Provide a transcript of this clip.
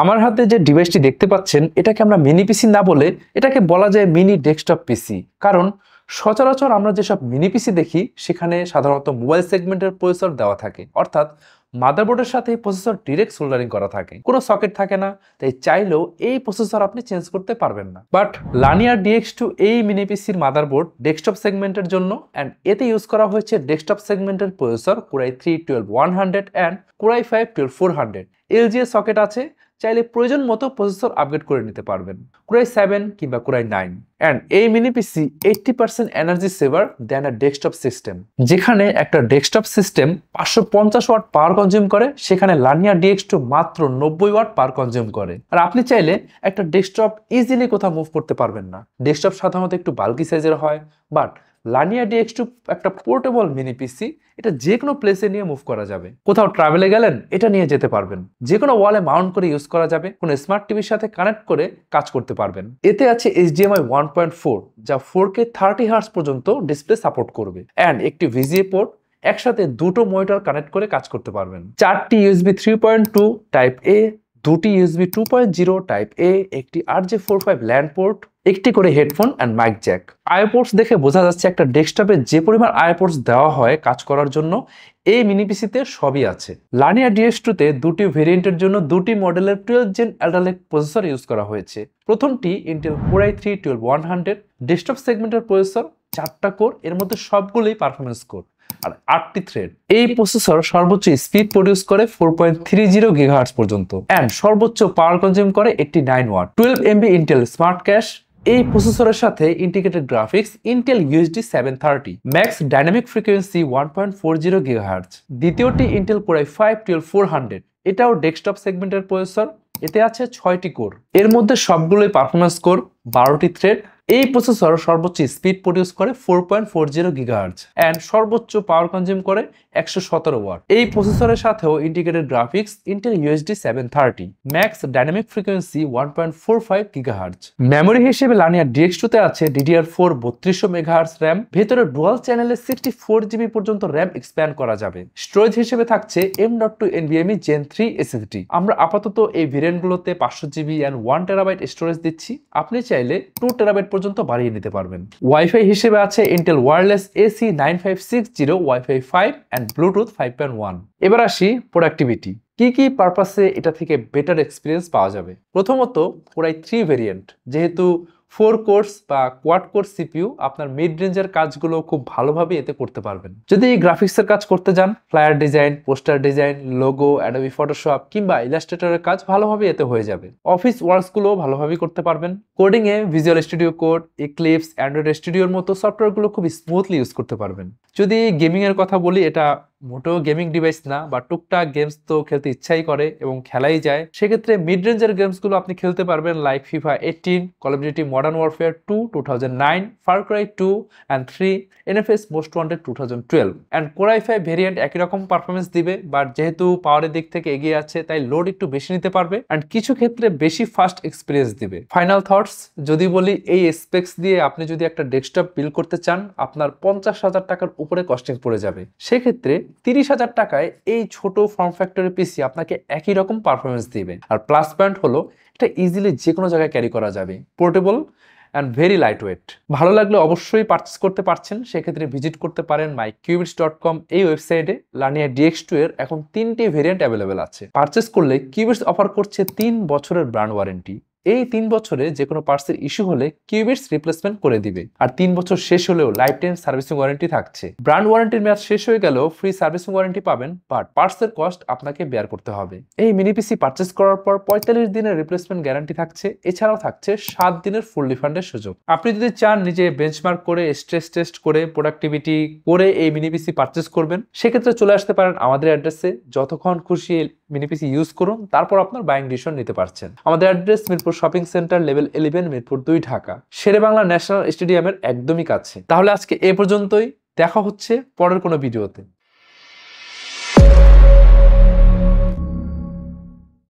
আমার হাতে যে ডিভাইসটি দেখতে পাচ্ছেন এটাকে আমরা মিনি পিসি না বলে এটাকে বলা যায় মিনি ডেস্কটপ পিসি। কারণ সচরাচর আমরা যেসব মিনি পিসি দেখি সেখানে সাধারণত মোবাইল সেগমেন্টের প্রসেসর দেওয়া থাকে, অর্থাৎ মাদারবোর্ডের সাথে প্রসেসর ডিরেক্ট সোল্ডারিং করা থাকে, কোনো সকেট থাকে না, তাই চাইলেও এই প্রসেসর আপনি চেঞ্জ করতে পারবেন না। বাট লানিয়ার DX2 এই মিনি পিসির মাদারবোর্ড ডেস্কটপ সেগমেন্টের জন্য, অ্যান্ড এতে ইউজ করা হয়েছে ডেস্কটপ সেগমেন্টের processor Core i3 12100 and Core i5 12400। LGA socket আছে, চাইলে প্রয়োজন মতো প্রসেসর আপগ্রেড করে নিতে পারবেন, Core i7 কিংবা Core i9। অ্যান্ড এই mini PC 80% energy saver then a desktop system. যেখানে একটা desktop system 550 watt power consume করে, সেখানে লানিয়ার DX2 মাত্র 90 ওয়াট পাওয়ার কনজিউম করে। আর আপনি চাইলে একটা ডেস্কটপ ইজিলি কোথাও মুভ করতে পারবেন না। ডেস্কটপ সাধারণত একটু বাল্কি সাইজের হয়, বাট লানিয়ার DX2 একটা পোর্টেবল মিনি পিসি, এটা যে কোনো প্লেসে নিয়ে মুভ করা যাবে। কোথাও ট্রাভেলে গেলেন এটা নিয়ে যেতে পারবেন, যে কোনো ওয়ালে মাউন্ট করে ইউজ করা যাবে, কোনো স্মার্ট টিভির সাথে কানেক্ট করে কাজ করতে পারবেন। এতে আছে HDMI 1.4 যা 4K 30 হার্টজ পর্যন্ত ডিসপ্লে সাপোর্ট করবে, অ্যান্ড একটি VGA পোর্ট, একসাথে দুটো মনিটর কানেক্ট করে কাজ করতে পারবেন। 4টি USB 3.2 টাইপ A, 2টি USB 2.0 টাইপ A, একটি RJ45 ল্যান্ড পোর্ট, একটি করে headphone and mic jack. IO ports দেখে বোঝা যাচ্ছে একটা ডেস্কটপে যে পরিমাণ আইও পোর্টস দেওয়া হয় কাজ করার জন্য, এই মিনি পিসিতে সবই আছে। লানিয়ার DX2 তে দুটি ভেরিয়েন্টের জন্য দুটি মডেলের 12 gen Alder Lake processor use করা হয়েছে। প্রথমটি ইন্টেল Core i3 12100 ডেস্কটপ সেগমেন্টের প্রসেসর, 4টা কোর, এর মধ্যে সবগুলোই পারফরমেন্স কোর আর 8টি থ্রেড। এই প্রসেসর সর্বোচ্চ স্পিড প্রডিউস করে 4.30 GHz পর্যন্ত, অ্যান্ড সর্বোচ্চ পাওয়ার কনজিউম করে 89 watt. 12 MB Intel smart cache. এই প্রসেসরের সাথে integrated graphics Intel UHD 730, max dynamic frequency 1.40 GHz। দ্বিতীয়টি ইন্টেল Core i5 12400, এটাও ডেস্কটপ সেগমেন্টের প্রসেসর, এতে আছে 6টি কোর, এর মধ্যে সবগুলোই পারফরমেন্স কোর, 12টি থ্রেড। এই প্রসেসর সর্বোচ্চ স্পিড প্রডিউস করে 4.40 GHz অ্যান্ড সর্বোচ্চ পাওয়ার কনজিউম করে 117 ওয়াট। এই প্রসেসরের সাথেও integrated graphics Intel UHD 730, max dynamic frequency 1.45 GHz। Memory হিসেবে লানিয়ার DX2 তে আছে DDR4 3200 MHz র্যাম, ভেতরে ডুয়াল চ্যানেলে 64 GB পর্যন্ত র্যাম এক্সপ্যান্ড করা যাবে। স্টোরেজ হিসেবে থাকছে M.2 NVMe Gen 3 SSD। আমরা আপাতত এই ভেরিয়েন্টগুলোতে 500 GB অ্যান্ড 1 TB স্টোরেজ দিচ্ছি, আপনি চাইলে 2 TB পর্যন্ত বাড়িয়ে নিতে পারবেন। ওয়াইফাই হিসেবে আছে Intel wireless AC 9560 Wi-Fi 5 and Bluetooth 5.1। এবার আসি প্রোডাক্টিভিটি, কি কি পারপাসে এটা থেকে বেটার এক্সপিরিয়েন্স পাওয়া যাবে। প্রথমত Core i3 ভেরিয়েন্ট, যেহেতু 4 কোর্স বা কোয়াড কোর CPU, আপনার মিড রেঞ্জের কাজগুলো খুব ভালোভাবে এতে করতে পারবেন। যদি গ্রাফিক্সের কাজ করতে যান, flyer design, poster design, logo, Adobe Photoshop কিংবা ইলাস্ট্রেটরের কাজ ভালোভাবে এতে হয়ে যাবে। অফিস ওয়ার্কসগুলো ভালোভাবেই করতে পারবেন। কোডিংয়ে visual studio code, Eclipse, Android স্টুডিওর মতো সফটওয়্যারগুলো খুব স্মুথলি ইউজ করতে পারবেন। যদি গেমিংয়ের কথা বলি, এটা মোটেও গেমিং ডিভাইস না, বা টুকটাক গেমস তো খেলতে ইচ্ছাই করে এবং খেলাই যায়, সেক্ষেত্রে মিড রেঞ্জের গেমসগুলো আপনি খেলতে পারবেন, like FIFA 18, Call of Duty Modern Warfare 2 2009, Far Cry 2 and 3, NFS Most Wanted 2012। And Core i5 variant একই রকম পারফরমেন্স দিবে, বাট যেহেতু পাওয়ারের দিক থেকে এগিয়ে আছে তাই লোড একটু বেশি নিতে পারবে, অ্যান্ড কিছু ক্ষেত্রে বেশি ফাস্ট এক্সপিরিয়েন্স দিবে। ফাইনাল থটস যদি বলি, এই স্পেক্স দিয়ে আপনি যদি একটা ডেস্কটপ বিল্ড করতে চান, আপনার 50,000 টাকার উপরে কস্টিং পড়ে যাবে। সেক্ষেত্রে 30,000 টাকায় এই ছোট ফর্ম ফ্যাক্টরের পিসি আপনাকে একই রকম পারফরমেন্স দিবে। আর প্লাস পয়েন্ট হলো এটা ইজিলি যে কোনো জায়গায় ক্যারি করা যাবে, portable and very light weight. ভালো লাগলে অবশ্যই পারচেস করতে পারছেন, সেক্ষেত্রে ভিজিট করতে পারেন myqbits.com এই ওয়েবসাইটে। লানিয়ার DX2 এর এখন 3টি ভেরিয়েন্ট অ্যাভেলেবেল আছে। পারচেস করলে কিউবিটস অফার করছে 3 বছরের ব্র্যান্ড ওয়ারেন্টি। এই 3 বছরে যে কোনো পার্টসের ইস্যু হলে কিউবিটস রিপ্লেসমেন্ট করে দিবে, আর 3 বছর শেষ হলেও লাইফ টাইম সার্ভিসিং ওয়ারেন্টি থাকছে। ব্র্যান্ড ওয়ারেন্টির মেয়াদ শেষ হয়ে গেলেও ফ্রি সার্ভিসিং ওয়ারেন্টি পাবেন, বাট পার্টসের কস্ট আপনাকে বেয়ার করতে হবে। এই মিনি পিসি পারচেস করার পর 45 দিনের রিপ্লেসমেন্ট গ্যারান্টি থাকছে, এছাড়াও থাকছে 7 দিনের ফুল রিফান্ডের সুযোগ। আপনি যদি চান নিজে বেঞ্চমার্ক করে, স্ট্রেস টেস্ট করে, প্রোডাক্টিভিটি করে এই মিনি পিসি পারচেস করবেন, সেক্ষেত্রে চলে আসতে পারেন আমাদের অ্যাড্রেসে। যতক্ষণ খুশি মিনি পিসি ইউজ করুন, তারপর আপনার বাইং ডিসিশন নিতে পারছেন। আমাদের address Mirpur shopping centre, level 11, Mirpur 2, Dhaka, Sher-e-Bangla national স্টেডিয়ামের একদমই কাছে। তাহলে আজকে এ পর্যন্তই, দেখা হচ্ছে পরের কোনো ভিডিওতে।